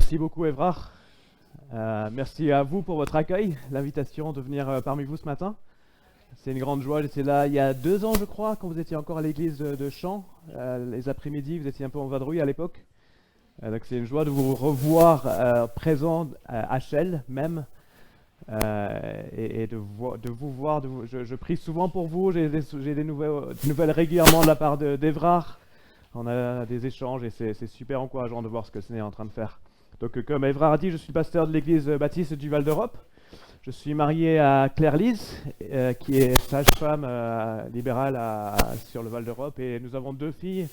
Merci beaucoup Évrard. Merci à vous pour votre accueil, l'invitation de venir parmi vous ce matin. C'est une grande joie, j'étais là il y a 2 ans je crois, quand vous étiez encore à l'église de Champs. Les après-midi, vous étiez un peu en vadrouille à l'époque. Donc c'est une joie de vous revoir présent à Chelles même. Et de vous voir. Je prie souvent pour vous, j'ai des nouvelles régulièrement de la part d'Évrard. On a des échanges et c'est super encourageant de voir ce que le Seigneur est en train de faire. Donc comme Évrard a dit, je suis pasteur de l'église baptiste du Val d'Europe. Je suis marié à Claire-Lise, qui est sage-femme libérale sur le Val d'Europe. Et nous avons 2 filles,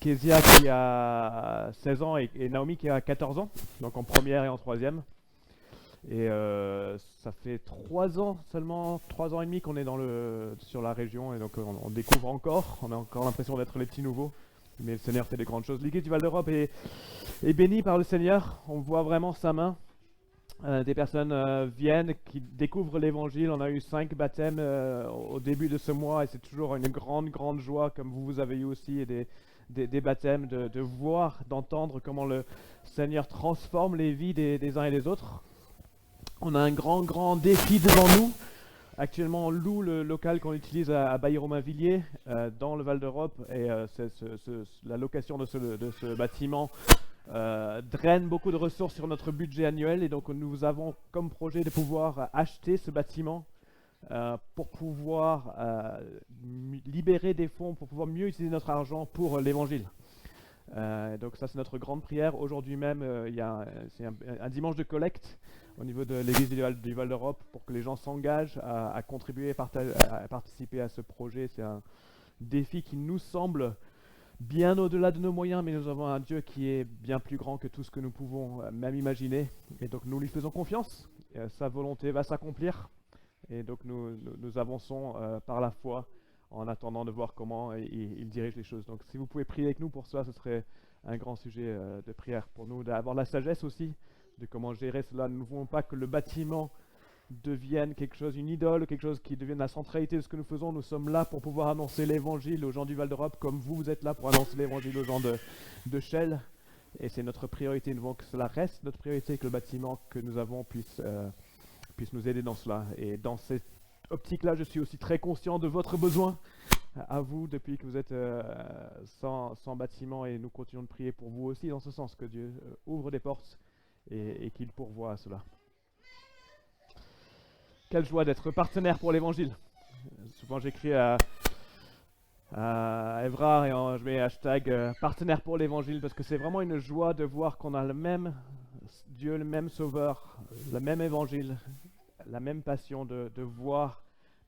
Kezia qui a 16 ans et Naomi qui a 14 ans, donc en première et en troisième. Et ça fait 3 ans seulement, 3 ans et demi qu'on est sur la région, et donc on découvre encore, on a encore l'impression d'être les petits nouveaux, mais le Seigneur fait des grandes choses. L'église du Val d'Europe est bénie par le Seigneur, on voit vraiment sa main. Des personnes viennent, qui découvrent l'évangile. On a eu 5 baptêmes au début de ce mois, et c'est toujours une grande joie, comme vous avez eu aussi, et des baptêmes, de voir, d'entendre comment le Seigneur transforme les vies des uns et des autres. On a un grand défi devant nous. Actuellement, on loue le local qu'on utilise à Bailly-Romainvilliers, dans le Val d'Europe, et la location de ce bâtiment draine beaucoup de ressources sur notre budget annuel, et donc nous avons comme projet de pouvoir acheter ce bâtiment pour pouvoir libérer des fonds, pour pouvoir mieux utiliser notre argent pour l'évangile. Donc ça, c'est notre grande prière. Aujourd'hui même, c'est un dimanche de collecte au niveau de l'église du Val d'Europe pour que les gens s'engagent à contribuer, à participer à ce projet. C'est un défi qui nous semble bien au-delà de nos moyens, mais nous avons un Dieu qui est bien plus grand que tout ce que nous pouvons même imaginer. Et donc nous lui faisons confiance. Sa volonté va s'accomplir. Et donc nous avançons par la foi, en attendant de voir comment il dirige les choses. Donc si vous pouvez prier avec nous pour cela, ce serait un grand sujet de prière pour nous, d'avoir la sagesse aussi de comment gérer cela. Nous ne voulons pas que le bâtiment devienne quelque chose, une idole, quelque chose qui devienne la centralité de ce que nous faisons. Nous sommes là pour pouvoir annoncer l'évangile aux gens du Val d'Europe, comme vous êtes là pour annoncer l'évangile aux gens de Chelles. Et c'est notre priorité. Nous voulons que cela reste notre priorité, que le bâtiment que nous avons puisse nous aider dans cela. Et dans cette optique-là, je suis aussi très conscient de votre besoin à vous depuis que vous êtes sans bâtiment, et nous continuons de prier pour vous aussi dans ce sens, que Dieu ouvre des portes et qu'il pourvoie à cela. Quelle joie d'être partenaire pour l'évangile. Souvent j'écris à Évrard et je mets hashtag partenaire pour l'évangile, parce que c'est vraiment une joie de voir qu'on a le même Dieu, le même Sauveur, le même évangile, la même passion de voir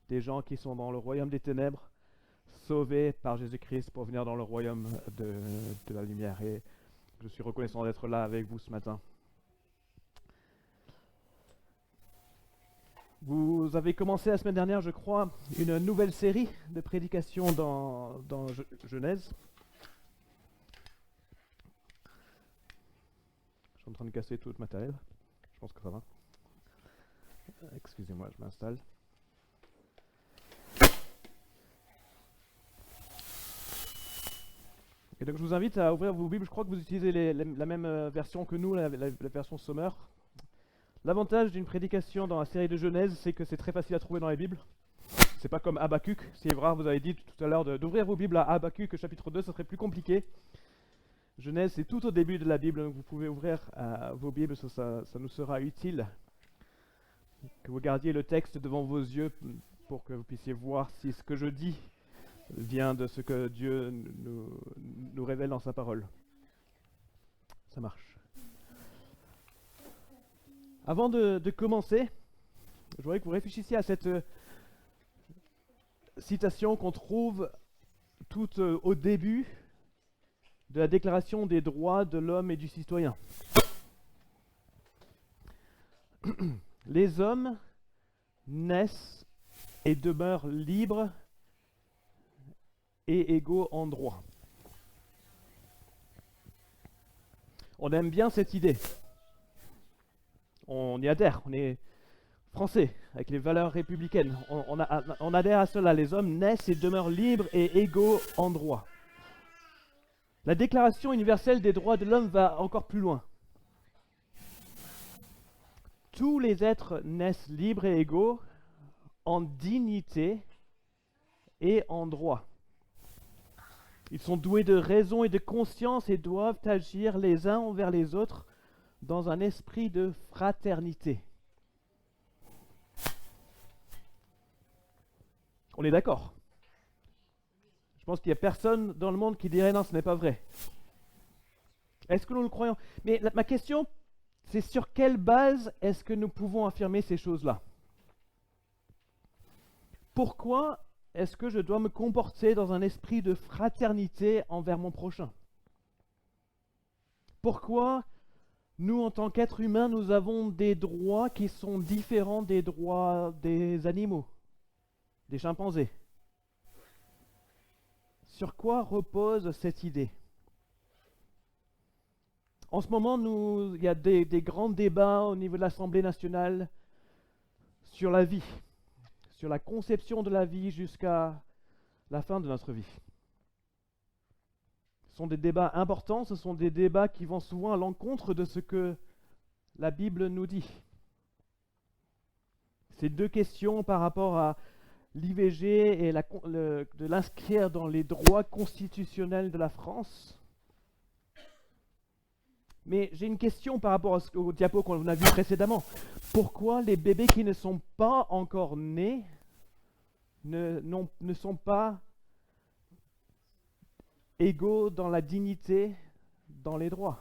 des gens qui sont dans le royaume des ténèbres sauvés par Jésus-Christ pour venir dans le royaume de la lumière. Et je suis reconnaissant d'être là avec vous ce matin. Vous avez commencé la semaine dernière, je crois, une nouvelle série de prédications dans Genèse. Je suis en train de casser tout le matériel. Je pense que ça va. Excusez-moi, je m'installe. Et donc je vous invite à ouvrir vos Bibles. Je crois que vous utilisez la même version que nous, la version Sommer. L'avantage d'une prédication dans la série de Genèse, c'est que c'est très facile à trouver dans les Bibles. C'est pas comme Habakkuk. Si Évrard vous avez dit tout à l'heure d'ouvrir vos Bibles à Habakkuk chapitre 2, ça serait plus compliqué. Genèse, c'est tout au début de la Bible, donc vous pouvez ouvrir vos Bibles, ça nous sera utile. Que vous gardiez le texte devant vos yeux pour que vous puissiez voir si ce que je dis vient de ce que Dieu nous révèle dans sa parole. Ça marche. Avant de commencer, je voudrais que vous réfléchissiez à cette citation qu'on trouve tout au début de la Déclaration des droits de l'homme et du citoyen. Les hommes naissent et demeurent libres et égaux en droit. On aime bien cette idée. On y adhère, on est français, avec les valeurs républicaines. On adhère à cela. Les hommes naissent et demeurent libres et égaux en droit. La Déclaration universelle des droits de l'homme va encore plus loin. tous les êtres naissent libres et égaux en dignité et en droit. Ils sont doués de raison et de conscience et doivent agir les uns envers les autres dans un esprit de fraternité. On est d'accord? Je pense qu'il n'y a personne dans le monde qui dirait non, ce n'est pas vrai. Est-ce que nous le croyons? Mais ma question, c'est sur quelle base est-ce que nous pouvons affirmer ces choses-là? Pourquoi est-ce que je dois me comporter dans un esprit de fraternité envers mon prochain? Pourquoi nous, en tant qu'êtres humains, nous avons des droits qui sont différents des droits des animaux, des chimpanzés? Sur quoi repose cette idée? En ce moment, il y a des grands débats au niveau de l'Assemblée nationale sur la vie, sur la conception de la vie jusqu'à la fin de notre vie. Ce sont des débats importants, ce sont des débats qui vont souvent à l'encontre de ce que la Bible nous dit. Ces deux questions par rapport à l'IVG et de l'inscrire dans les droits constitutionnels de la France. Mais j'ai une question par rapport au diapo qu'on a vu précédemment. Pourquoi les bébés qui ne sont pas encore nés ne sont pas égaux dans la dignité, dans les droits?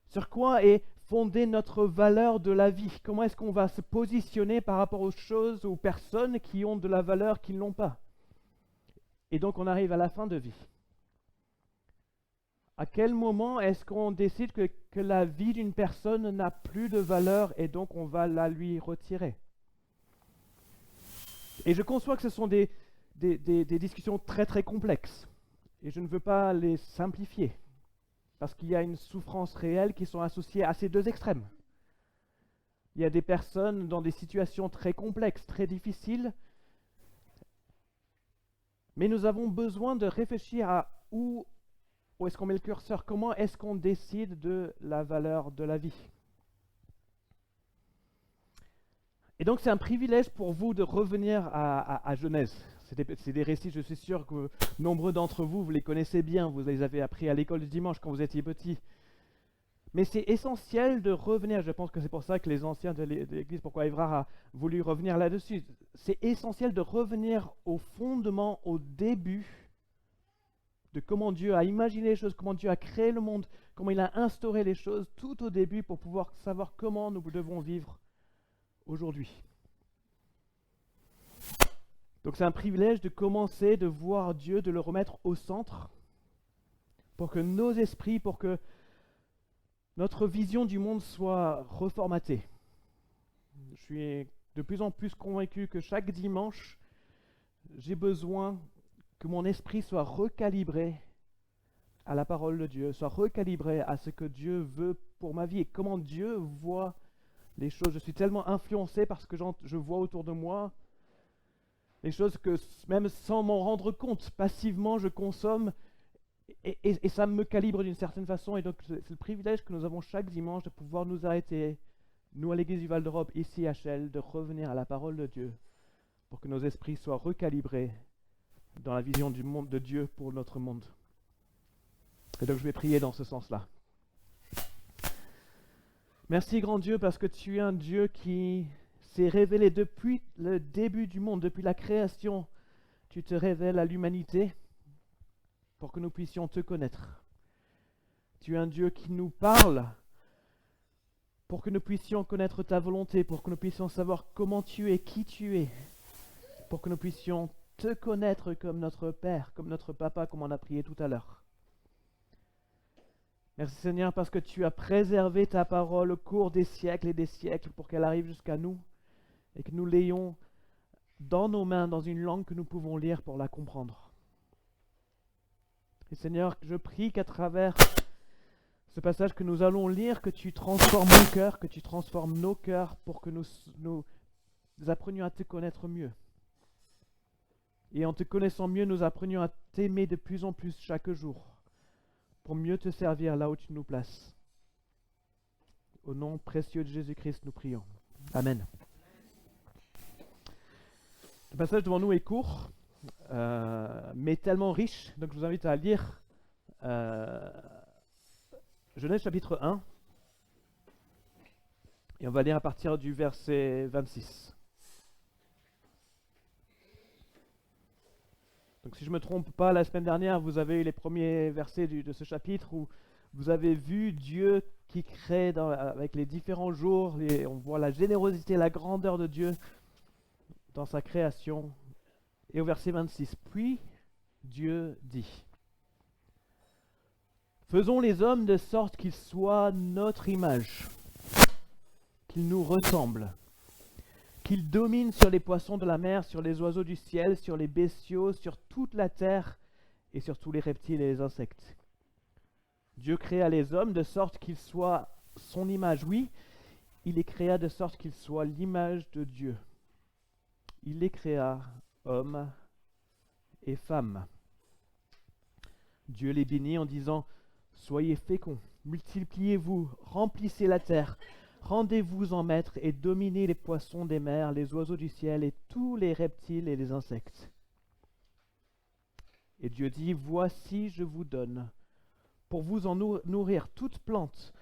Sur quoi est fondée notre valeur de la vie? Comment est-ce qu'on va se positionner par rapport aux choses, aux personnes qui ont de la valeur qui ne l'ont pas? Et donc on arrive à la fin de vie. À quel moment est-ce qu'on décide que la vie d'une personne n'a plus de valeur et donc on va la lui retirer? Et je conçois que ce sont des discussions très très complexes. Et je ne veux pas les simplifier. Parce qu'il y a une souffrance réelle qui sont associées à ces deux extrêmes. Il y a des personnes dans des situations très complexes, très difficiles. Mais nous avons besoin de réfléchir à où est-ce qu'on met le curseur, comment est-ce qu'on décide de la valeur de la vie. Et donc c'est un privilège pour vous de revenir à Genèse. C'est des récits, je suis sûr que nombreux d'entre vous, vous les connaissez bien, vous les avez appris à l'école du dimanche quand vous étiez petits. Mais c'est essentiel de revenir, je pense que c'est pour ça que les anciens de l'Église, pourquoi Évrard a voulu revenir là-dessus. C'est essentiel de revenir au fondement, au début, de comment Dieu a imaginé les choses, comment Dieu a créé le monde, comment il a instauré les choses tout au début pour pouvoir savoir comment nous devons vivre aujourd'hui. Donc c'est un privilège de commencer, de voir Dieu, de le remettre au centre, pour que nos esprits, pour que notre vision du monde soit reformatée. Je suis de plus en plus convaincu que chaque dimanche, j'ai besoin que mon esprit soit recalibré à la parole de Dieu, soit recalibré à ce que Dieu veut pour ma vie et comment Dieu voit les choses. Je suis tellement influencé par ce que je vois autour de moi, les choses que même sans m'en rendre compte, passivement je consomme et ça me calibre d'une certaine façon. Et donc c'est le privilège que nous avons chaque dimanche de pouvoir nous arrêter, nous à l'église du Val d'Europe, ici à Chelles, de revenir à la parole de Dieu pour que nos esprits soient recalibrés dans la vision du monde de Dieu pour notre monde. Et donc je vais prier dans ce sens-là. Merci grand Dieu parce que tu es un Dieu qui s'est révélé depuis le début du monde, depuis la création. Tu te révèles à l'humanité pour que nous puissions te connaître. Tu es un Dieu qui nous parle pour que nous puissions connaître ta volonté, pour que nous puissions savoir comment tu es, qui tu es, pour que nous puissions te connaître comme notre Père, comme notre Papa, comme on a prié tout à l'heure. Merci Seigneur parce que tu as préservé ta parole au cours des siècles et des siècles pour qu'elle arrive jusqu'à nous et que nous l'ayons dans nos mains, dans une langue que nous pouvons lire pour la comprendre. Et Seigneur, je prie qu'à travers ce passage que nous allons lire, que tu transformes mon cœur, que tu transformes nos cœurs pour que nous apprenions à te connaître mieux. Et en te connaissant mieux, nous apprenions à t'aimer de plus en plus chaque jour, pour mieux te servir là où tu nous places. Au nom précieux de Jésus-Christ, nous prions. Amen. Le passage devant nous est court, mais tellement riche, donc je vous invite à lire Genèse chapitre 1, et on va lire à partir du verset 26. Donc si je ne me trompe pas, la semaine dernière, vous avez eu les premiers versets de ce chapitre où vous avez vu Dieu qui crée avec les différents jours, on voit la générosité, la grandeur de Dieu dans sa création. Et au verset 26, puis Dieu dit, faisons les hommes de sorte qu'ils soient notre image, qu'ils nous ressemblent, qu'ils dominent sur les poissons de la mer, sur les oiseaux du ciel, sur les bestiaux, sur toute la terre et sur tous les reptiles et les insectes. Dieu créa les hommes de sorte qu'ils soient son image. Oui, il les créa de sorte qu'ils soient l'image de Dieu. Il les créa, hommes et femmes. Dieu les bénit en disant, soyez féconds, multipliez-vous, remplissez la terre, rendez-vous en maître et dominez les poissons des mers, les oiseaux du ciel et tous les reptiles et les insectes. Et Dieu dit, voici je vous donne, pour vous en nourrir toute plante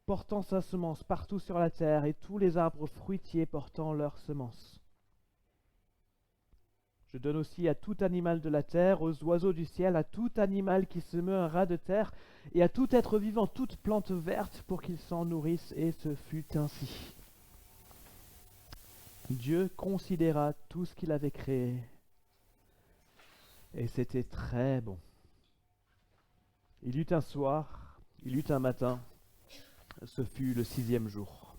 portant sa semence partout sur la terre et tous les arbres fruitiers portant leur semence. Je donne aussi à tout animal de la terre, aux oiseaux du ciel, à tout animal qui se meut un ras de terre, et à tout être vivant, toute plante verte, pour qu'ils s'en nourrissent, et ce fut ainsi. Dieu considéra tout ce qu'il avait créé, et c'était très bon. Il y eut un soir, il y eut un matin, ce fut le 6e jour.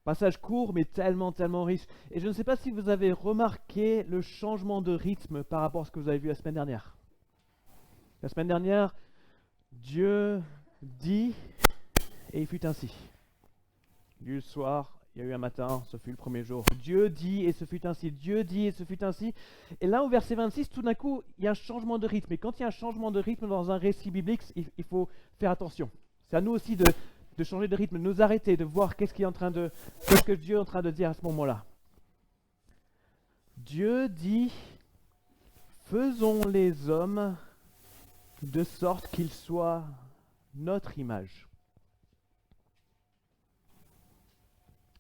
Passage court, mais tellement riche. Et je ne sais pas si vous avez remarqué le changement de rythme par rapport à ce que vous avez vu la semaine dernière. La semaine dernière, Dieu dit, et il fut ainsi. Il y a eu le soir, il y a eu un matin, ce fut le premier jour. Dieu dit, et ce fut ainsi. Dieu dit, et ce fut ainsi. Et là, au verset 26, tout d'un coup, il y a un changement de rythme. Et quand il y a un changement de rythme dans un récit biblique, il faut faire attention. C'est à nous aussi de changer de rythme, de nous arrêter, de voir qu'est-ce que Dieu est en train de dire à ce moment-là. Dieu dit, faisons les hommes de sorte qu'ils soient notre image.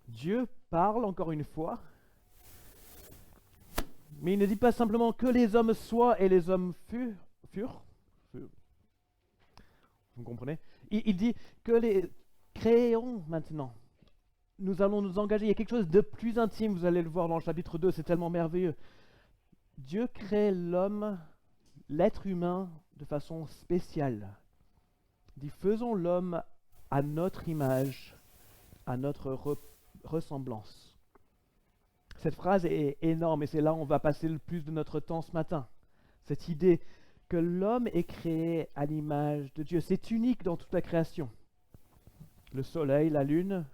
Dieu parle encore une fois, mais il ne dit pas simplement que les hommes soient et les hommes furent. Vous comprenez? Il dit que les créons maintenant. Nous allons nous engager. Il y a quelque chose de plus intime, vous allez le voir dans le chapitre 2, c'est tellement merveilleux. Dieu crée l'homme, l'être humain, de façon spéciale. Il dit, faisons l'homme à notre image, à notre ressemblance. Cette phrase est énorme et c'est là où on va passer le plus de notre temps ce matin. Cette idée que l'homme est créé à l'image de Dieu. C'est unique dans toute la création. Le soleil, la lune,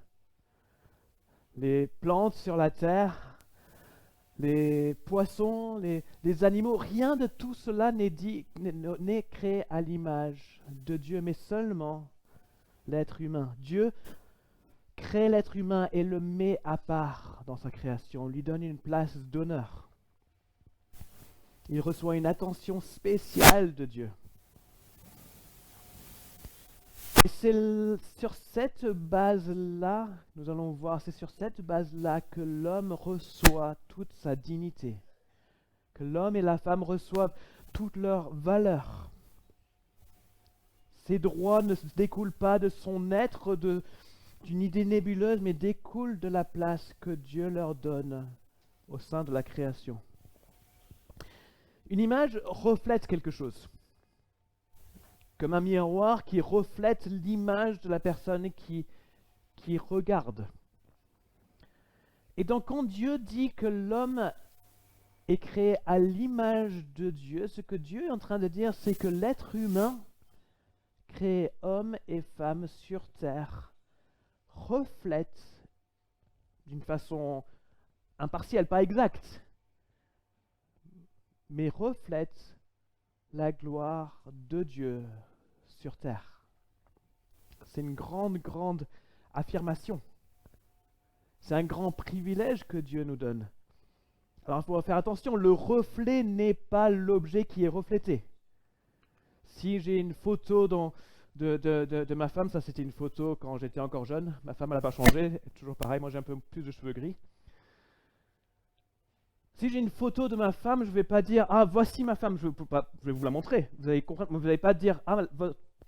les plantes sur la terre, les poissons, les animaux, rien de tout cela n'est créé à l'image de Dieu, mais seulement l'être humain. Dieu crée l'être humain et le met à part dans sa création, lui donne une place d'honneur. Il reçoit une attention spéciale de Dieu. Et c'est sur cette base-là, nous allons voir, c'est sur cette base-là que l'homme reçoit toute sa dignité, que l'homme et la femme reçoivent toute leur valeur. Ses droits ne se découlent pas de son être, d'une idée nébuleuse, mais découlent de la place que Dieu leur donne au sein de la création. Une image reflète quelque chose, comme un miroir qui reflète l'image de la personne qui regarde. Et donc quand Dieu dit que l'homme est créé à l'image de Dieu, ce que Dieu est en train de dire, c'est que l'être humain, créé homme et femme sur terre, reflète d'une façon impartielle, pas exacte, mais reflète la gloire de Dieu sur terre. C'est une grande, grande affirmation. C'est un grand privilège que Dieu nous donne. Alors il faut faire attention, le reflet n'est pas l'objet qui est reflété. Si j'ai une photo de ma femme, ça c'était une photo quand j'étais encore jeune, ma femme elle n'a pas changé, toujours pareil, moi j'ai un peu plus de cheveux gris. Si j'ai une photo de ma femme, je ne vais pas dire « Ah, voici ma femme », je vais vous la montrer. Vous allez comprendre, vous n'allez pas dire « Ah,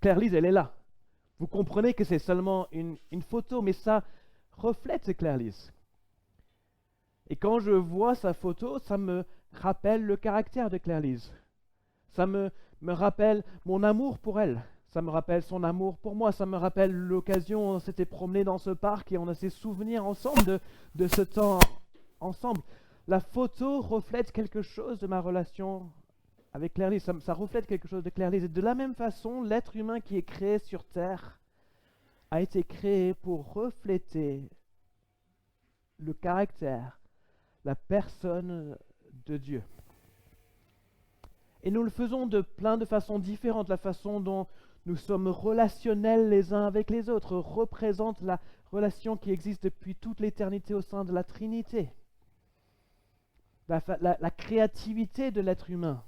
Claire-Lise, elle est là ». Vous comprenez que c'est seulement une photo, mais ça reflète Claire-Lise. Et quand je vois sa photo, ça me rappelle le caractère de Claire-Lise. Ça me rappelle mon amour pour elle. Ça me rappelle son amour pour moi. Ça me rappelle l'occasion où on s'était promené dans ce parc et on a ces souvenirs ensemble de ce temps ensemble. La photo reflète quelque chose de ma relation avec Claire-Lise. Ça reflète quelque chose de Claire-Lise. Et de la même façon, l'être humain qui est créé sur Terre a été créé pour refléter le caractère, la personne de Dieu. Et nous le faisons de plein de façons différentes. La façon dont nous sommes relationnels les uns avec les autres représente la relation qui existe depuis toute l'éternité au sein de la Trinité. La créativité de l'être humain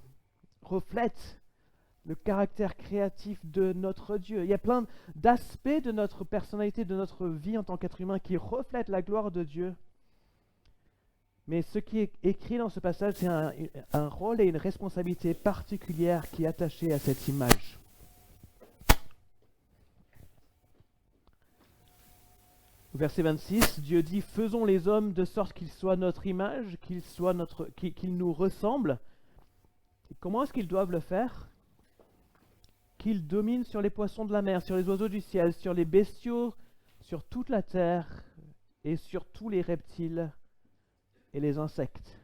reflète le caractère créatif de notre Dieu. Il y a plein d'aspects de notre personnalité, de notre vie en tant qu'être humain qui reflètent la gloire de Dieu. Mais ce qui est écrit dans ce passage, c'est un rôle et une responsabilité particulière qui est attachée à cette image. Au verset 26, Dieu dit « Faisons les hommes de sorte qu'ils soient notre image, qu'ils nous ressemblent. » Et comment est-ce qu'ils doivent le faire? Qu'ils dominent sur les poissons de la mer, sur les oiseaux du ciel, sur les bestiaux, sur toute la terre et sur tous les reptiles et les insectes.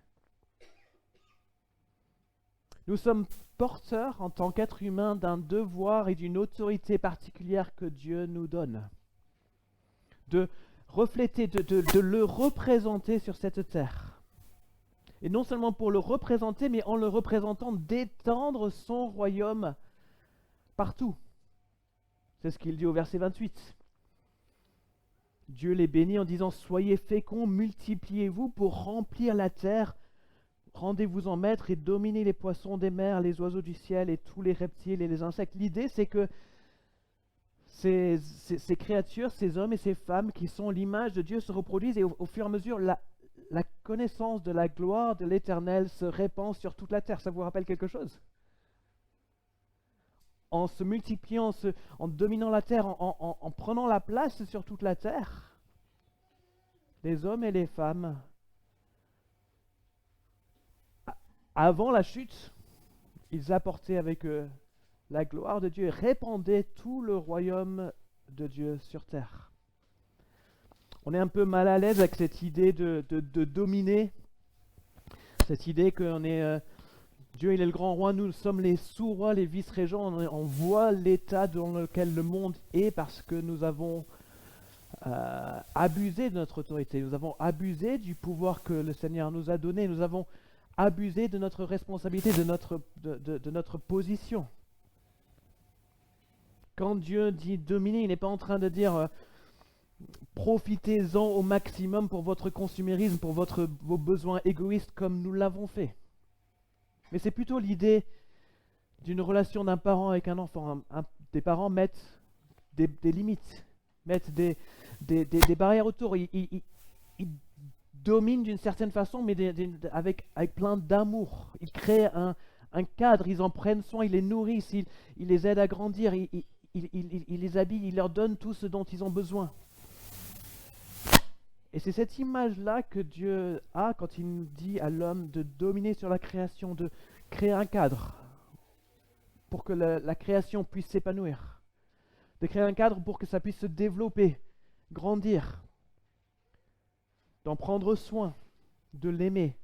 Nous sommes porteurs en tant qu'êtres humains d'un devoir et d'une autorité particulière que Dieu nous donne. De refléter, de le représenter sur cette terre. Et non seulement pour le représenter, mais en le représentant, d'étendre son royaume partout. C'est ce qu'il dit au verset 28. Dieu les bénit en disant « Soyez féconds, multipliez-vous pour remplir la terre, rendez-vous en maître et dominez les poissons des mers, les oiseaux du ciel et tous les reptiles et les insectes. » L'idée, c'est que ces créatures, ces hommes et ces femmes qui sont l'image de Dieu se reproduisent et au fur et à mesure, la connaissance de la gloire de l'Éternel se répand sur toute la terre. Ça vous rappelle quelque chose? En se multipliant, en dominant la terre, en prenant la place sur toute la terre, les hommes et les femmes, avant la chute, ils apportaient avec eux la gloire de Dieu et répandaient tout le royaume de Dieu sur terre. On est un peu mal à l'aise avec cette idée de dominer, cette idée qu'on est... Dieu, il est le grand roi, nous sommes les sous-rois, les vice-régents, on voit l'état dans lequel le monde est parce que nous avons abusé de notre autorité, nous avons abusé du pouvoir que le Seigneur nous a donné, nous avons abusé de notre responsabilité, de notre position. Quand Dieu dit dominer, il n'est pas en train de dire profitez-en au maximum pour votre consumérisme, pour vos besoins égoïstes comme nous l'avons fait. Mais c'est plutôt l'idée d'une relation d'un parent avec un enfant. Des parents mettent des limites, mettent des barrières autour. Ils dominent d'une certaine façon, mais avec plein d'amour. Ils créent un cadre, ils en prennent soin, ils les nourrissent, ils les aident à grandir, ils les habillent, ils leur donnent tout ce dont ils ont besoin. Et c'est cette image-là que Dieu a quand il dit à l'homme de dominer sur la création, de créer un cadre pour que la création puisse s'épanouir, de créer un cadre pour que ça puisse se développer, grandir, d'en prendre soin, de l'aimer,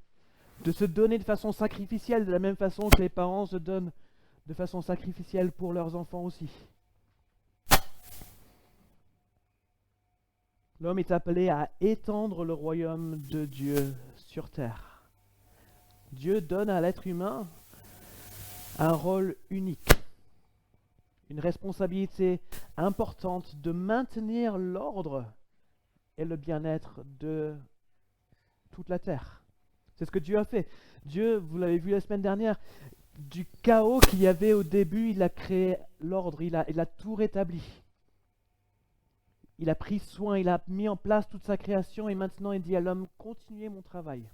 de se donner de façon sacrificielle, de la même façon que les parents se donnent de façon sacrificielle pour leurs enfants aussi. L'homme est appelé à étendre le royaume de Dieu sur terre. Dieu donne à l'être humain un rôle unique. une responsabilité importante de maintenir l'ordre et le bien-être de toute la terre. C'est ce que Dieu a fait. Dieu, vous l'avez vu la semaine dernière, du chaos qu'il y avait au début, il a créé l'ordre, il a tout rétabli. Il a pris soin, il a mis en place toute sa création et maintenant il dit à l'homme, continuez mon travail.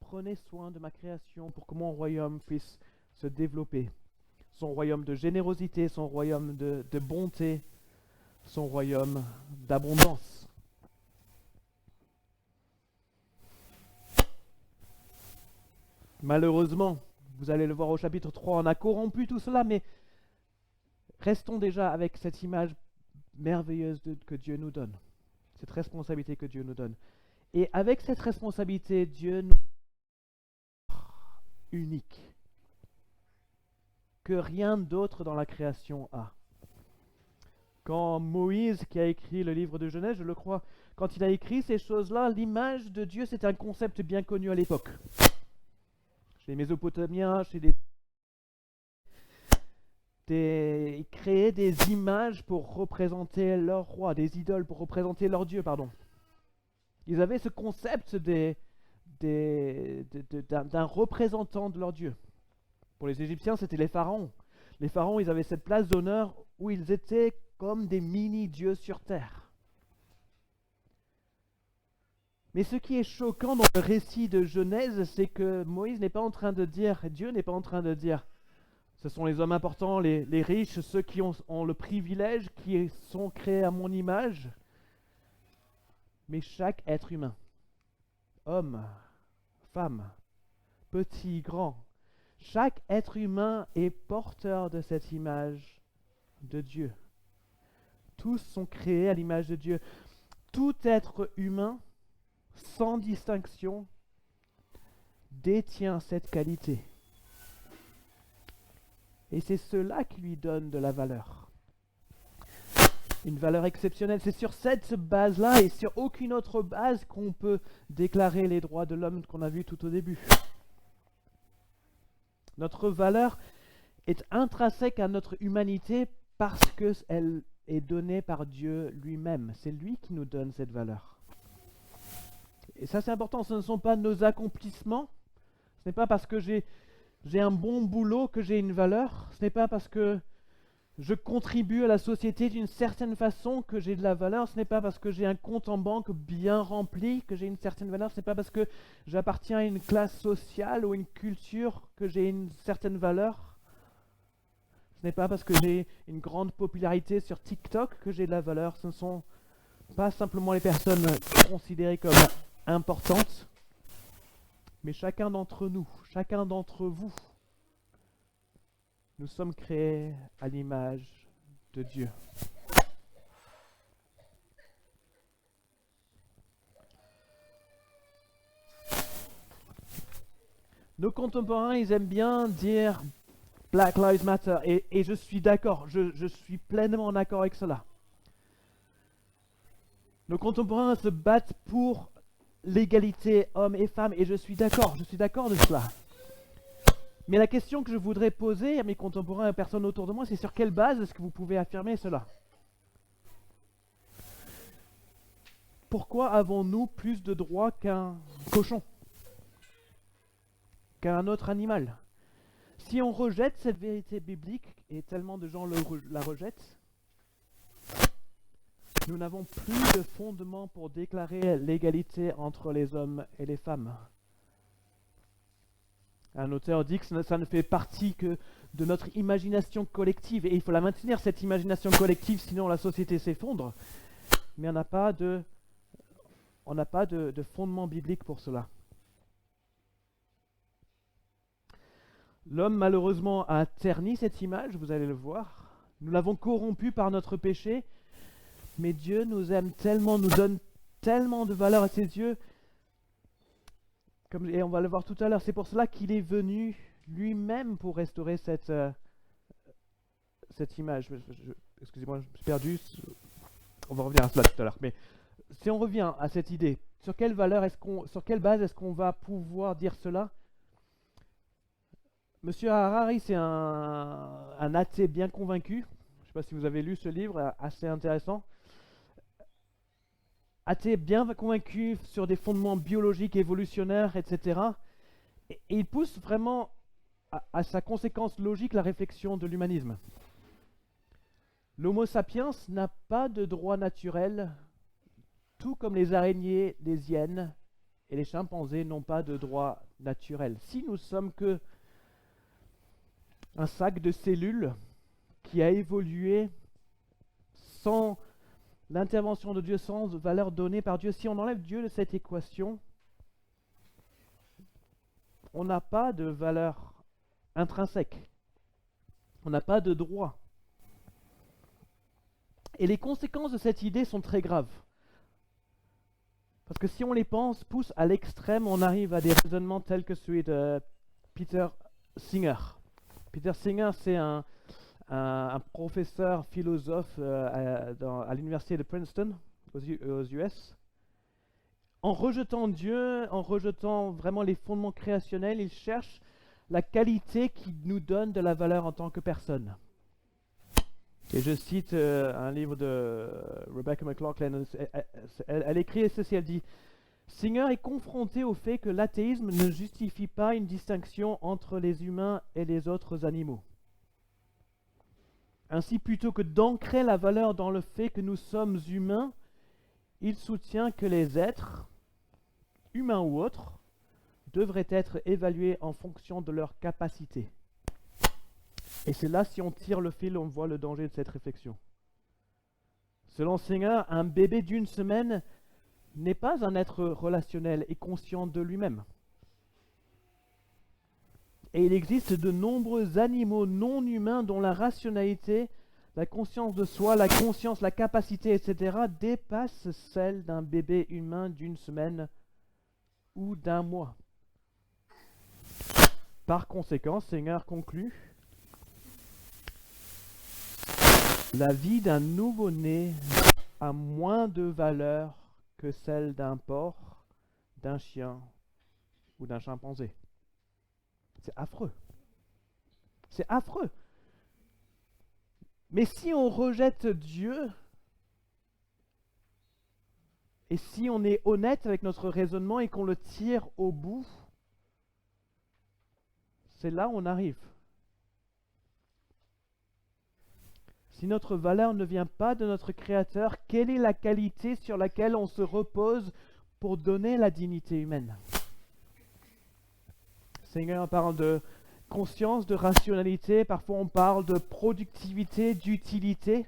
Prenez soin de ma création pour que mon royaume puisse se développer. Son royaume de générosité, son royaume de bonté, son royaume d'abondance. Malheureusement, vous allez le voir au chapitre 3, on a corrompu tout cela, mais restons déjà avec cette image merveilleuse que Dieu nous donne, cette responsabilité que Dieu nous donne. Et avec cette responsabilité, Dieu nous unique, que rien d'autre dans la création a. Quand Moïse, qui a écrit le livre de Genèse, je le crois, quand il a écrit ces choses-là, l'image de Dieu, c'était un concept bien connu à l'époque. Chez les Mésopotamiens, chez ils créaient des images pour représenter leur roi, des idoles pour représenter leur Dieu, pardon. Ils avaient ce concept d'un représentant de leur Dieu. Pour les Égyptiens, c'était les pharaons. Les pharaons, ils avaient cette place d'honneur où ils étaient comme des mini-dieux sur terre. Mais ce qui est choquant dans le récit de Genèse, c'est que Moïse n'est pas en train de dire, Dieu n'est pas en train de dire, ce sont les hommes importants, les riches, ceux qui ont le privilège, qui sont créés à mon image, mais chaque être humain, homme, femme, petit, grand, chaque être humain est porteur de cette image de Dieu. Tous sont créés à l'image de Dieu. Tout être humain, sans distinction, détient cette qualité. Et c'est cela qui lui donne de la valeur. Une valeur exceptionnelle. C'est sur cette base-là et sur aucune autre base qu'on peut déclarer les droits de l'homme qu'on a vu tout au début. Notre valeur est intrinsèque à notre humanité parce qu'elle est donnée par Dieu lui-même. C'est lui qui nous donne cette valeur. Et ça c'est important, ce ne sont pas nos accomplissements. Ce n'est pas parce que j'ai un bon boulot que j'ai une valeur. Ce n'est pas parce que je contribue à la société d'une certaine façon que j'ai de la valeur. Ce n'est pas parce que j'ai un compte en banque bien rempli que j'ai une certaine valeur. Ce n'est pas parce que j'appartiens à une classe sociale ou une culture que j'ai une certaine valeur. Ce n'est pas parce que j'ai une grande popularité sur TikTok que j'ai de la valeur. Ce ne sont pas simplement les personnes considérées comme importantes, mais chacun d'entre nous, chacun d'entre vous, nous sommes créés à l'image de Dieu. Nos contemporains, ils aiment bien dire Black Lives Matter, et je suis d'accord, je suis pleinement d'accord avec cela. Nos contemporains se battent pour l'égalité hommes et femmes, et je suis d'accord de cela. Mais la question que je voudrais poser à mes contemporains et à personnes autour de moi, c'est sur quelle base est-ce que vous pouvez affirmer cela? Pourquoi avons-nous plus de droits qu'un cochon? Qu'un autre animal? Si on rejette cette vérité biblique, et tellement de gens la rejettent, nous n'avons plus de fondement pour déclarer l'égalité entre les hommes et les femmes. Un auteur dit que ça ne fait partie que de notre imagination collective, et il faut la maintenir, cette imagination collective, sinon la société s'effondre. Mais on n'a pas de fondement biblique pour cela. L'homme, malheureusement, a terni cette image, vous allez le voir. Nous l'avons corrompu par notre péché, mais Dieu nous aime tellement, nous donne tellement de valeur à ses yeux, et on va le voir tout à l'heure. C'est pour cela qu'il est venu lui-même pour restaurer cette image. Excusez-moi, je me suis perdu. On va revenir à cela tout à l'heure. Mais si on revient à cette idée, sur quelle base est-ce qu'on va pouvoir dire cela? Monsieur Harari, c'est un athée bien convaincu. Je ne sais pas si vous avez lu ce livre, assez intéressant. Athée bien convaincu sur des fondements biologiques, évolutionnaires, etc. Et il pousse vraiment à sa conséquence logique la réflexion de l'humanisme. L'Homo sapiens n'a pas de droit naturel, tout comme les araignées, les hyènes et les chimpanzés n'ont pas de droit naturel. Si nous sommes que un sac de cellules qui a évolué sans l'intervention de Dieu, sans valeur donnée par Dieu, si on enlève Dieu de cette équation, on n'a pas de valeur intrinsèque. On n'a pas de droit. Et les conséquences de cette idée sont très graves. Parce que si on les pousse à l'extrême, on arrive à des raisonnements tels que celui de Peter Singer. Peter Singer, c'est un professeur philosophe à l'université de Princeton, aux US. En rejetant Dieu, en rejetant vraiment les fondements créationnels, il cherche la qualité qui nous donne de la valeur en tant que personne. Et je cite un livre de Rebecca McLaughlin. Elle écrit ceci, elle dit « Singer est confronté au fait que l'athéisme ne justifie pas une distinction entre les humains et les autres animaux. Ainsi, plutôt que d'ancrer la valeur dans le fait que nous sommes humains, il soutient que les êtres, humains ou autres, devraient être évalués en fonction de leurs capacités. » Et c'est là, si on tire le fil, on voit le danger de cette réflexion. Selon Singer, un bébé d'une semaine n'est pas un être relationnel et conscient de lui-même. Et il existe de nombreux animaux non humains dont la rationalité, la conscience de soi, la conscience, la capacité, etc. dépassent celle d'un bébé humain d'une semaine ou d'un mois. Par conséquent, Singer conclut: la vie d'un nouveau-né a moins de valeur que celle d'un porc, d'un chien ou d'un chimpanzé. C'est affreux. C'est affreux. Mais si on rejette Dieu, et si on est honnête avec notre raisonnement et qu'on le tire au bout, c'est là où on arrive. Si notre valeur ne vient pas de notre Créateur, quelle est la qualité sur laquelle on se repose pour donner la dignité humaine? Seigneur parle de conscience, de rationalité, parfois on parle de productivité, d'utilité.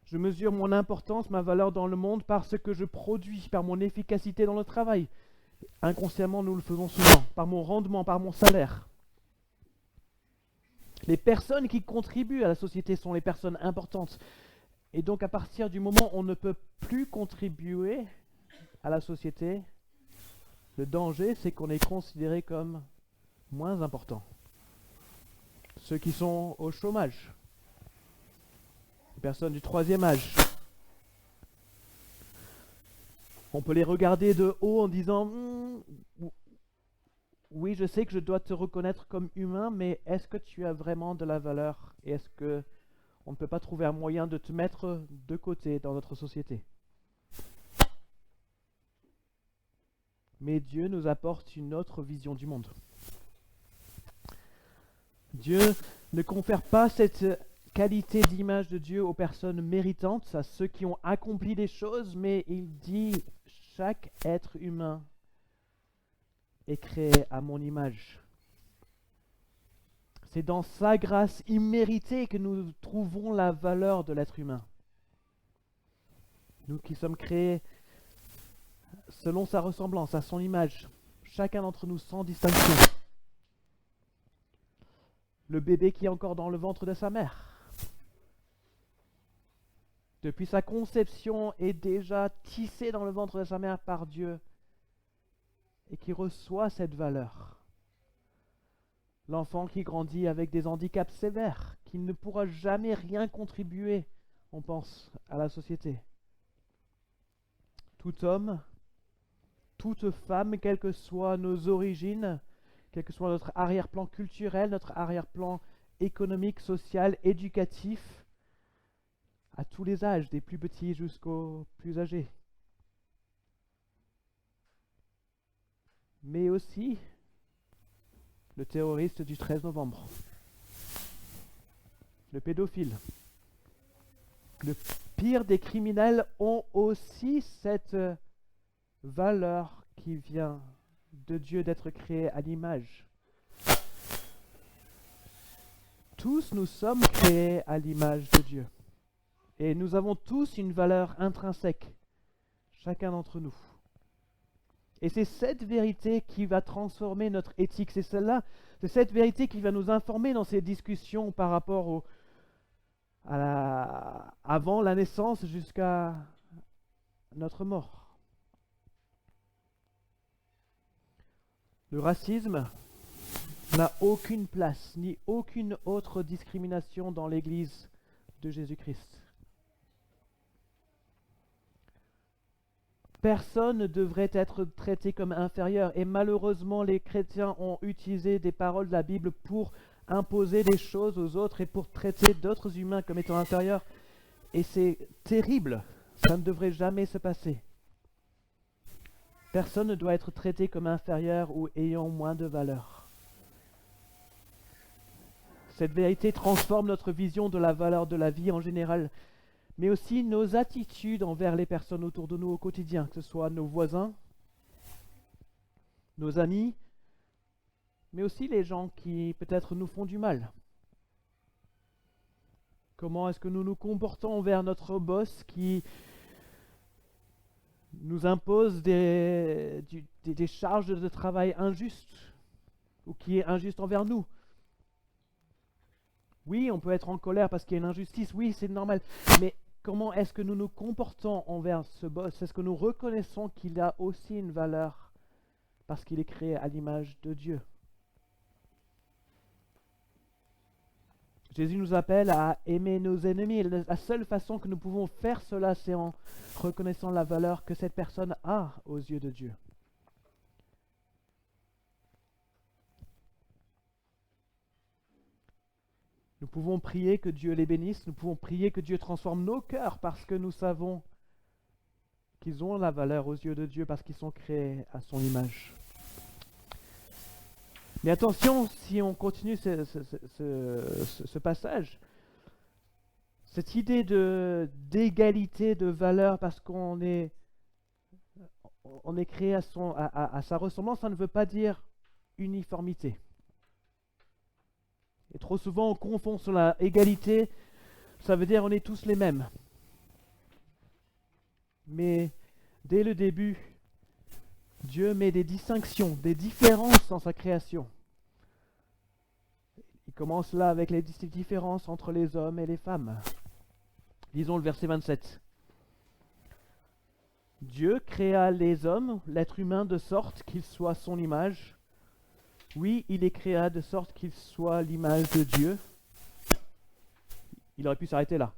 Je mesure mon importance, ma valeur dans le monde par ce que je produis, par mon efficacité dans le travail. Inconsciemment, nous le faisons souvent, par mon rendement, par mon salaire. Les personnes qui contribuent à la société sont les personnes importantes. Et donc à partir du moment où on ne peut plus contribuer à la société, le danger c'est qu'on est considéré comme moins important. Ceux qui sont au chômage, les personnes du troisième âge, on peut les regarder de haut en disant oui, je sais que je dois te reconnaître comme humain, mais est-ce que tu as vraiment de la valeur? Et est-ce que on ne peut pas trouver un moyen de te mettre de côté dans notre société? Mais Dieu nous apporte une autre vision du monde. Dieu ne confère pas cette qualité d'image de Dieu aux personnes méritantes, à ceux qui ont accompli des choses, mais il dit chaque être humain est créé à mon image. C'est dans sa grâce imméritée que nous trouvons la valeur de l'être humain. Nous qui sommes créés selon sa ressemblance, à son image, chacun d'entre nous sans distinction. Le bébé qui est encore dans le ventre de sa mère, depuis sa conception, est déjà tissé dans le ventre de sa mère par Dieu et qui reçoit cette valeur. L'enfant qui grandit avec des handicaps sévères, qui ne pourra jamais rien contribuer, on pense, à la société. Tout homme, toute femme, quelles que soient nos origines, quel que soit notre arrière-plan culturel, notre arrière-plan économique, social, éducatif, à tous les âges, des plus petits jusqu'aux plus âgés. Mais aussi le terroriste du 13 novembre, le pédophile. Le pire des criminels ont aussi cette valeur qui vient de Dieu, d'être créés à l'image. Tous nous sommes créés à l'image de Dieu. Et nous avons tous une valeur intrinsèque, chacun d'entre nous. Et c'est cette vérité qui va transformer notre éthique. C'est cette vérité qui va nous informer dans ces discussions par rapport avant la naissance jusqu'à notre mort. Le racisme n'a aucune place, ni aucune autre discrimination dans l'Église de Jésus-Christ. Personne ne devrait être traité comme inférieur, et malheureusement les chrétiens ont utilisé des paroles de la Bible pour imposer des choses aux autres et pour traiter d'autres humains comme étant inférieurs, et c'est terrible, ça ne devrait jamais se passer. Personne ne doit être traité comme inférieur ou ayant moins de valeur. Cette vérité transforme notre vision de la valeur de la vie en général, mais aussi nos attitudes envers les personnes autour de nous au quotidien, que ce soit nos voisins, nos amis, mais aussi les gens qui peut-être nous font du mal. Comment est-ce que nous nous comportons envers notre boss qui nous impose des charges de travail injustes ou qui est injuste envers nous? Oui, on peut être en colère parce qu'il y a une injustice, oui, c'est normal, mais comment est-ce que nous nous comportons envers ce boss? Est-ce que nous reconnaissons qu'il a aussi une valeur parce qu'il est créé à l'image de Dieu? Jésus nous appelle à aimer nos ennemis. La seule façon que nous pouvons faire cela, c'est en reconnaissant la valeur que cette personne a aux yeux de Dieu. Nous pouvons prier que Dieu les bénisse, nous pouvons prier que Dieu transforme nos cœurs parce que nous savons qu'ils ont la valeur aux yeux de Dieu parce qu'ils sont créés à son image. Mais attention, si on continue ce passage, cette idée d'égalité de valeur parce qu'on est créé à sa ressemblance, ça ne veut pas dire uniformité. Et trop souvent, on confond cela. Égalité, ça veut dire on est tous les mêmes. Mais dès le début, Dieu met des distinctions, des différences dans sa création. Il commence là avec les différences entre les hommes et les femmes. Lisons le verset 27. Dieu créa les hommes, l'être humain, de sorte qu'il soit son image. Oui, il les créa de sorte qu'il soit l'image de Dieu. Il aurait pu s'arrêter là.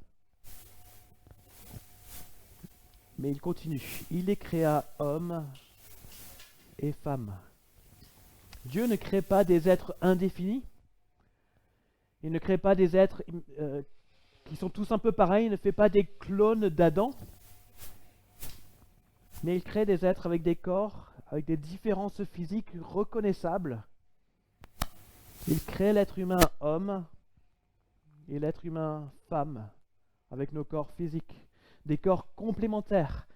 Mais il continue. Il les créa hommes et femmes. Dieu ne crée pas des êtres indéfinis. Il ne crée pas des êtres qui sont tous un peu pareils. Il ne fait pas des clones d'Adam. Mais il crée des êtres avec des corps, avec des différences physiques reconnaissables. Il crée l'être humain homme et l'être humain femme, avec nos corps physiques, des corps complémentaires,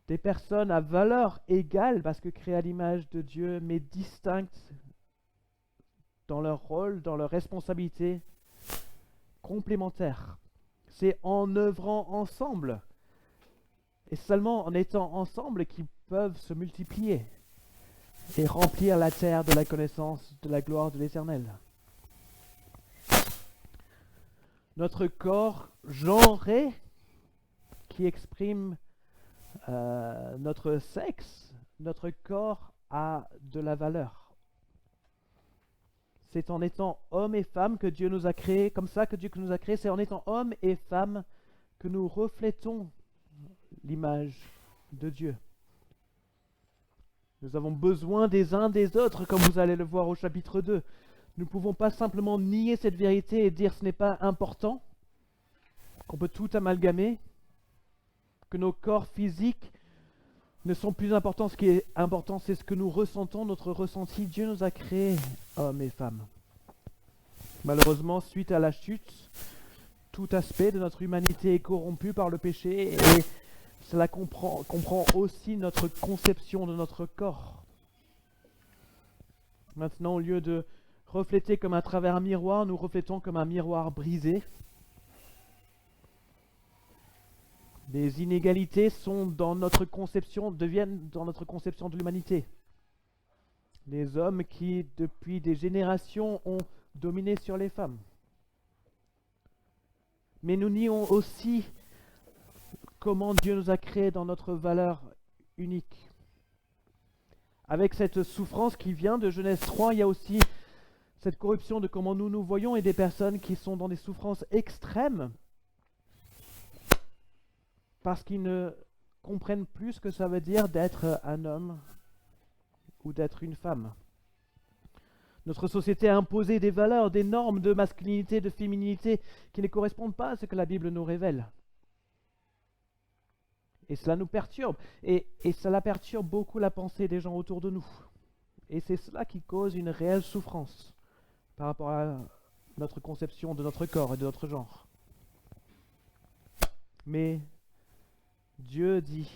des personnes à valeur égale, parce que créées à l'image de Dieu, mais distinctes dans leur rôle, dans leur responsabilité, complémentaires. C'est en œuvrant ensemble, et seulement en étant ensemble, qu'ils peuvent se multiplier et remplir la terre de la connaissance de la gloire de l'Éternel. Notre corps genré, qui exprime notre sexe, notre corps a de la valeur. C'est en étant homme et femme que Dieu nous a créés, comme ça que Dieu nous a créés, c'est en étant homme et femme que nous reflétons l'image de Dieu. Nous avons besoin des uns des autres, comme vous allez le voir au chapitre 2. Nous ne pouvons pas simplement nier cette vérité et dire ce n'est pas important, qu'on peut tout amalgamer, que nos corps physiques ne sont plus importants. Ce qui est important, c'est ce que nous ressentons, notre ressenti. Dieu nous a créés, hommes et femmes. Malheureusement, suite à la chute, tout aspect de notre humanité est corrompu par le péché et cela comprend aussi notre conception de notre corps. Maintenant, au lieu de refléter comme à travers un miroir, nous reflétons comme un miroir brisé. Les inégalités deviennent dans notre conception de l'humanité. Les hommes qui, depuis des générations, ont dominé sur les femmes. Mais nous nions aussi comment Dieu nous a créés dans notre valeur unique. Avec cette souffrance qui vient de Genèse 3, il y a aussi cette corruption de comment nous nous voyons et des personnes qui sont dans des souffrances extrêmes parce qu'ils ne comprennent plus ce que ça veut dire d'être un homme ou d'être une femme. Notre société a imposé des valeurs, des normes de masculinité, de féminité qui ne correspondent pas à ce que la Bible nous révèle. Et cela nous perturbe. Et cela perturbe beaucoup la pensée des gens autour de nous. Et c'est cela qui cause une réelle souffrance par rapport à notre conception de notre corps et de notre genre. Mais Dieu dit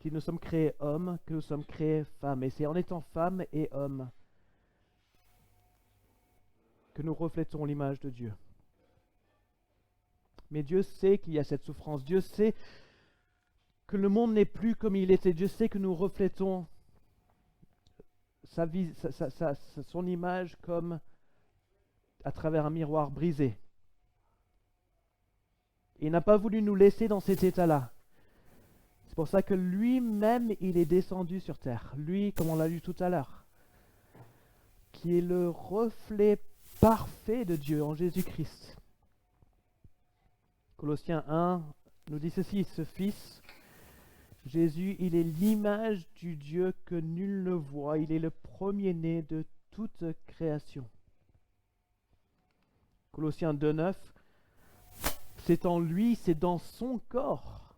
que nous sommes créés hommes, que nous sommes créés femmes. Et c'est en étant femmes et hommes que nous reflétons l'image de Dieu. Mais Dieu sait qu'il y a cette souffrance. Dieu sait que le monde n'est plus comme il était. Dieu sait que nous reflétons son image comme à travers un miroir brisé. Il n'a pas voulu nous laisser dans cet état-là. C'est pour ça que lui-même, il est descendu sur terre. Lui, comme on l'a lu tout à l'heure, qui est le reflet parfait de Dieu en Jésus-Christ. Colossiens 1 nous dit ceci, ce Fils, Jésus, il est l'image du Dieu que nul ne voit. Il est le premier-né de toute création. Colossiens 2,9, c'est en lui, c'est dans son corps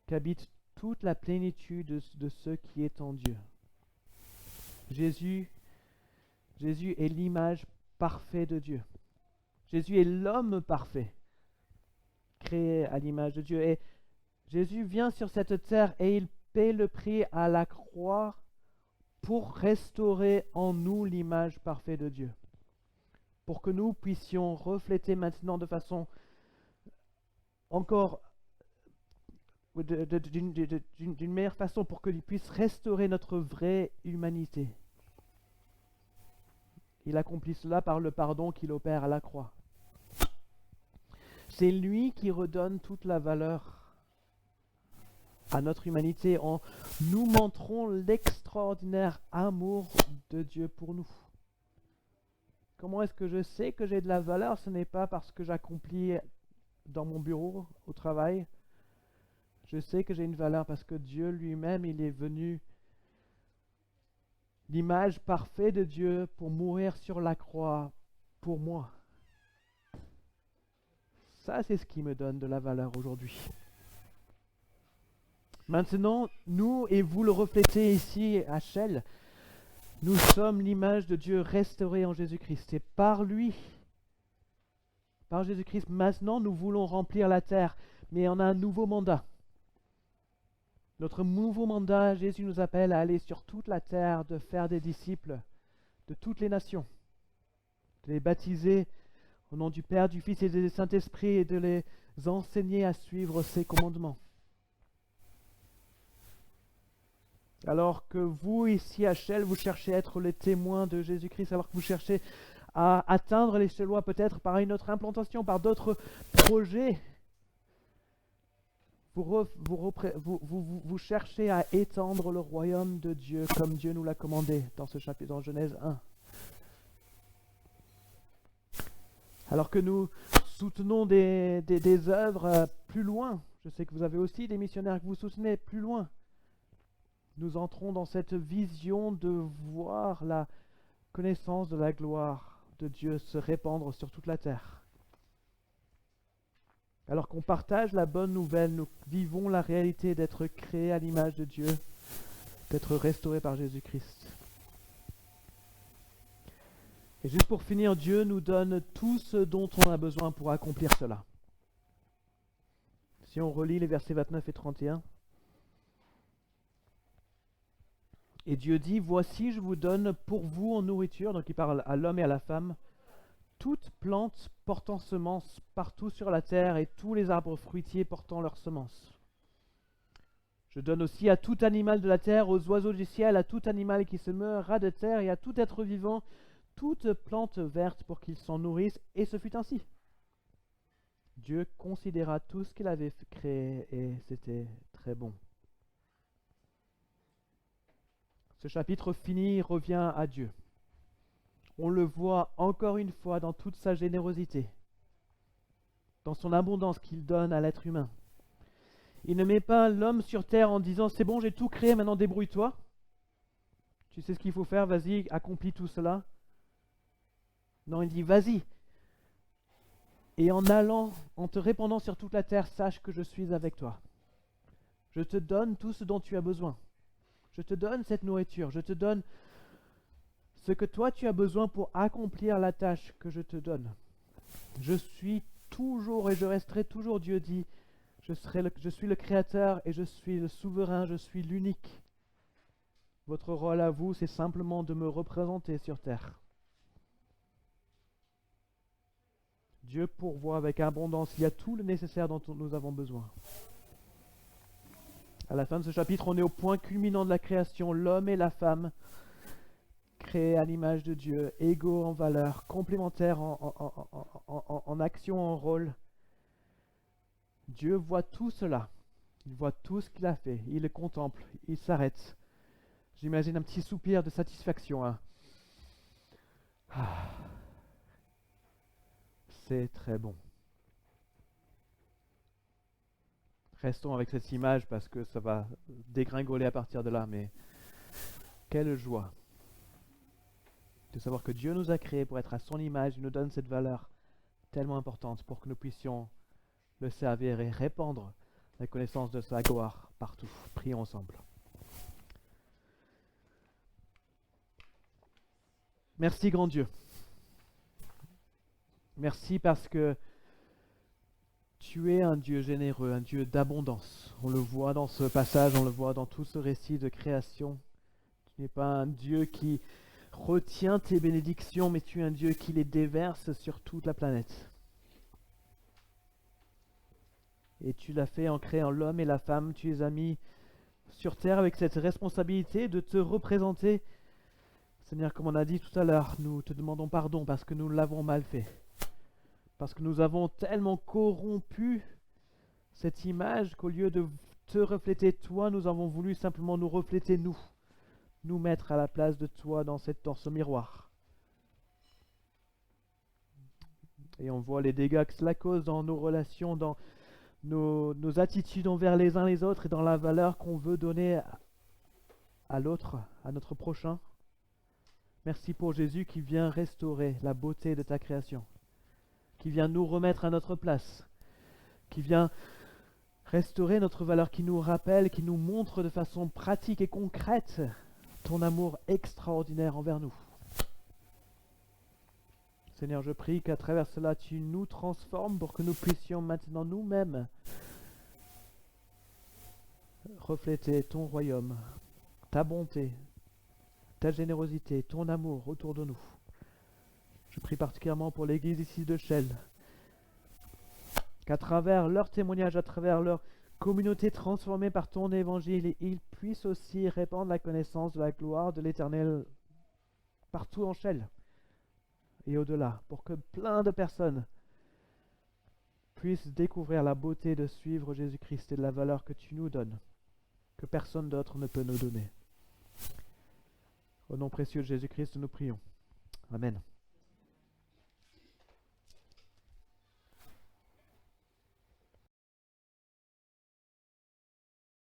qu'habite toute la plénitude de ce qui est en Dieu. Jésus est l'image parfaite de Dieu. Jésus est l'homme parfait, créé à l'image de Dieu. Et Jésus vient sur cette terre et il paie le prix à la croix pour restaurer en nous l'image parfaite de Dieu. Pour que nous puissions refléter maintenant de façon encore d'une meilleure façon, pour qu'il puisse restaurer notre vraie humanité. Il accomplit cela par le pardon qu'il opère à la croix. C'est lui qui redonne toute la valeur à notre humanité en nous montrant l'extraordinaire amour de Dieu pour nous. Comment est-ce que je sais que j'ai de la valeur? Ce n'est pas parce que j'accomplis dans mon bureau, au travail. Je sais que j'ai une valeur parce que Dieu lui-même, il est venu, l'image parfaite de Dieu, pour mourir sur la croix pour moi. Ça, c'est ce qui me donne de la valeur aujourd'hui. Maintenant, nous et vous le reflétez ici à Chelles, nous sommes l'image de Dieu restaurée en Jésus-Christ. Et par lui, par Jésus-Christ, maintenant nous voulons remplir la terre, mais on a un nouveau mandat. Notre nouveau mandat, Jésus nous appelle à aller sur toute la terre, de faire des disciples de toutes les nations, de les baptiser au nom du Père, du Fils et du Saint-Esprit et de les enseigner à suivre ses commandements. Alors que vous, ici à Chelles, vous cherchez à être les témoins de Jésus-Christ, alors que vous cherchez à atteindre les Chellois peut-être par une autre implantation, par d'autres projets, vous cherchez à étendre le royaume de Dieu comme Dieu nous l'a commandé dans ce chapitre, dans Genèse 1. Alors que nous soutenons des œuvres plus loin, je sais que vous avez aussi des missionnaires que vous soutenez plus loin, nous entrons dans cette vision de voir la connaissance de la gloire de Dieu se répandre sur toute la terre. Alors qu'on partage la bonne nouvelle, nous vivons la réalité d'être créés à l'image de Dieu, d'être restaurés par Jésus-Christ. Et juste pour finir, Dieu nous donne tout ce dont on a besoin pour accomplir cela. Si on relit les versets 29 et 31, et Dieu dit, « Voici, je vous donne pour vous en nourriture », donc il parle à l'homme et à la femme, « toute plante portant semence partout sur la terre et tous les arbres fruitiers portant leurs semences. Je donne aussi à tout animal de la terre, aux oiseaux du ciel, à tout animal qui se meurt, ras de terre et à tout être vivant, toute plante verte pour qu'ils s'en nourrissent. » Et ce fut ainsi. Dieu considéra tout ce qu'il avait créé et c'était très bon. Ce chapitre fini revient à Dieu. On le voit encore une fois dans toute sa générosité, dans son abondance qu'il donne à l'être humain. Il ne met pas l'homme sur terre en disant « C'est bon, j'ai tout créé, maintenant débrouille-toi. Tu sais ce qu'il faut faire, vas-y, accomplis tout cela. » Non, il dit « Vas-y. Et en allant, en te répandant sur toute la terre, sache que je suis avec toi. Je te donne tout ce dont tu as besoin. Je te donne cette nourriture. Je te donne ce que toi tu as besoin pour accomplir la tâche que je te donne. Je suis toujours et je resterai toujours, Dieu dit, je suis le Créateur et je suis le souverain, je suis l'unique. Votre rôle à vous, c'est simplement de me représenter sur terre. Dieu pourvoit avec abondance, il y a tout le nécessaire dont nous avons besoin. À la fin de ce chapitre, on est au point culminant de la création, l'homme et la femme, créés à l'image de Dieu, égaux en valeur, complémentaires en action, en rôle. Dieu voit tout cela, il voit tout ce qu'il a fait, il le contemple, il s'arrête. J'imagine un petit soupir de satisfaction. Hein. C'est très bon. Restons avec cette image parce que ça va dégringoler à partir de là, mais quelle joie de savoir que Dieu nous a créés pour être à son image, il nous donne cette valeur tellement importante pour que nous puissions le servir et répandre la connaissance de sa gloire partout. Prions ensemble. Merci grand Dieu. Merci parce que tu es un Dieu généreux, un Dieu d'abondance. On le voit dans ce passage, on le voit dans tout ce récit de création. Tu n'es pas un Dieu qui retient tes bénédictions, mais tu es un Dieu qui les déverse sur toute la planète. Et tu l'as fait en créant l'homme et la femme. Tu les as mis sur terre avec cette responsabilité de te représenter. Seigneur, comme on a dit tout à l'heure, nous te demandons pardon parce que nous l'avons mal fait. Parce que nous avons tellement corrompu cette image qu'au lieu de te refléter toi, nous avons voulu simplement nous refléter nous mettre à la place de toi dans ce miroir. Et on voit les dégâts que cela cause dans nos relations, dans nos attitudes envers les uns les autres et dans la valeur qu'on veut donner à l'autre, à notre prochain. Merci pour Jésus qui vient restaurer la beauté de ta création, qui vient nous remettre à notre place, qui vient restaurer notre valeur, qui nous rappelle, qui nous montre de façon pratique et concrète ton amour extraordinaire envers nous. Seigneur, je prie qu'à travers cela, tu nous transformes pour que nous puissions maintenant nous-mêmes refléter ton royaume, ta bonté, ta générosité, ton amour autour de nous. Je prie particulièrement pour l'Église ici de Chelles, qu'à travers leur témoignage, à travers leur communauté transformée par ton évangile, ils puissent aussi répandre la connaissance de la gloire de l'Éternel partout en Chelles et au-delà, pour que plein de personnes puissent découvrir la beauté de suivre Jésus-Christ et de la valeur que tu nous donnes, que personne d'autre ne peut nous donner. Au nom précieux de Jésus-Christ, nous prions. Amen.